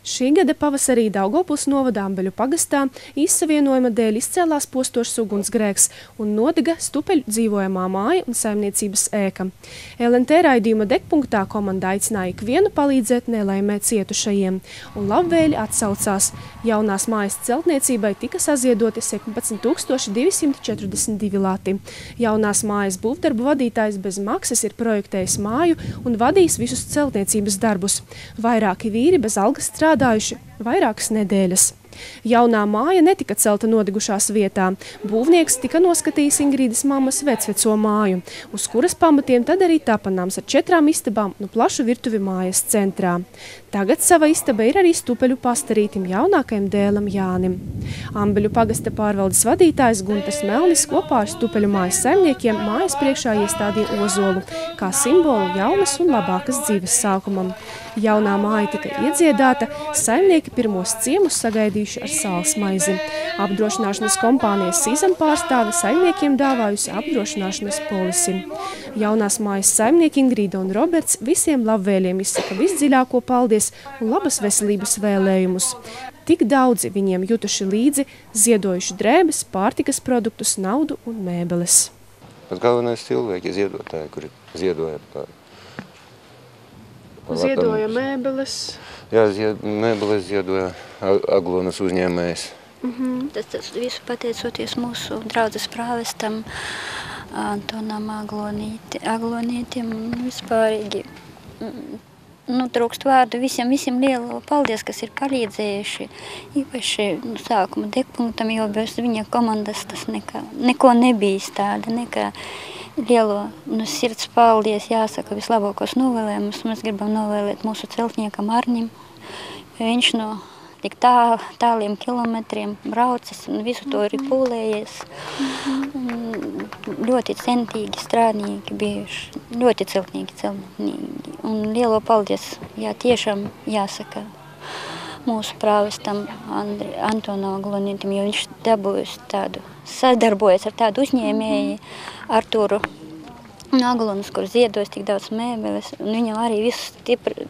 Šī gada pavasarī Daugavpils novada Ambeļu pagastā izsavienojuma dēļ izcēlās postošs ugunsgrēks un nodega Stupeļu dzīvojamā māja un saimniecības ēka. LNT raidījuma degpunktā komanda aicināja ikvienu palīdzēt nelaimē cietušajiem, un labvēļi atsaucās. Jaunās mājas celtniecībai tika saziedoti 17 242 lati. Jaunās mājas būvdarbu vadītājs bez maksas ir projektējis māju un vadījis visus celtniecības darbus. Vairāki vīri bez algas strādājuši vairākas nedēļas. Jaunā māja netika celta nodegušās vietā. Būvnieks tika noskatījis Ingrīdas mammas vecveco māju, uz kuras pamatiem tad arī tapa nams ar 4 istabām un plašu virtuvi mājas centrā. Tagad sava istaba ir arī Stupeļu pastarītim jaunākajam dēlam Jānim. Ambeļu pagasta pārvaldes vadītājs Guntas Melnis kopā ar Stupeļu mājas saimniekiem mājas priekšā iestādīja ozolu, kā simbolu jaunas un labākas dzīves sākumam. Jaunā māja tika iedziedāta, saimnieki pirmos ciemus sagaidījuši ar sāls maizi. Apdrošināšanas kompānijas Sīzam pārstāve saimniekiem dāvājusi apdrošināšanas polisi. Jaunās mājas saimnieki Ingrīda un Roberts visiem labvēļiem izsaka visdziļāko paldies un labas veselības vēlējumus. Tik daudzi viņiem jutuši līdzi, ziedojuši drēbes, pārtikas produktus, naudu un mēbeles. Pats galvenais cilvēki ziedotāji, kuri ziedoja par Ziedoja mēbeles. Jā, mēbeles ziedoja Aglonas uzņēmējs. Tas visu pateicoties mūsu draudzes prāvestam Antonam Aglonītim vispārīgi. Trūkst vārdu visiem lielu paldies, kas ir palīdzējuši. Īpaši sākuma degpunktam, jo bez viņa komandas tas neko nebijis tāda, nekā lielo sirds paldies, jāsaka vislabākos novēlējumus. Mēs gribam novēlēt mūsu celtniekam Arnim. Viņš no tik tāliem kilometriem braucis un visu to ir pūlējies. Ļoti centīgi, strādnīgi bijuši, ļoti celtnīgi. Un lielo paldies, tiešām jāsaka mūsu prāvestam Antonam Aglonītim, jo viņš dabūjis sadarbojas ar tādu uzņēmēju Arturu Aglonas, kur ziedojas tik daudz mēbeles, un viņam arī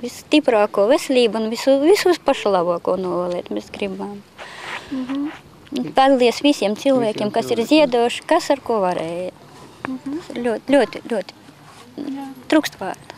visstiprāko veselību un visu pašu labāko novēlēt mēs gribam. Paldies visiem cilvēkiem, kas ir ziedojuši, kas ar ko varēja. Ļoti trūkst vārdu.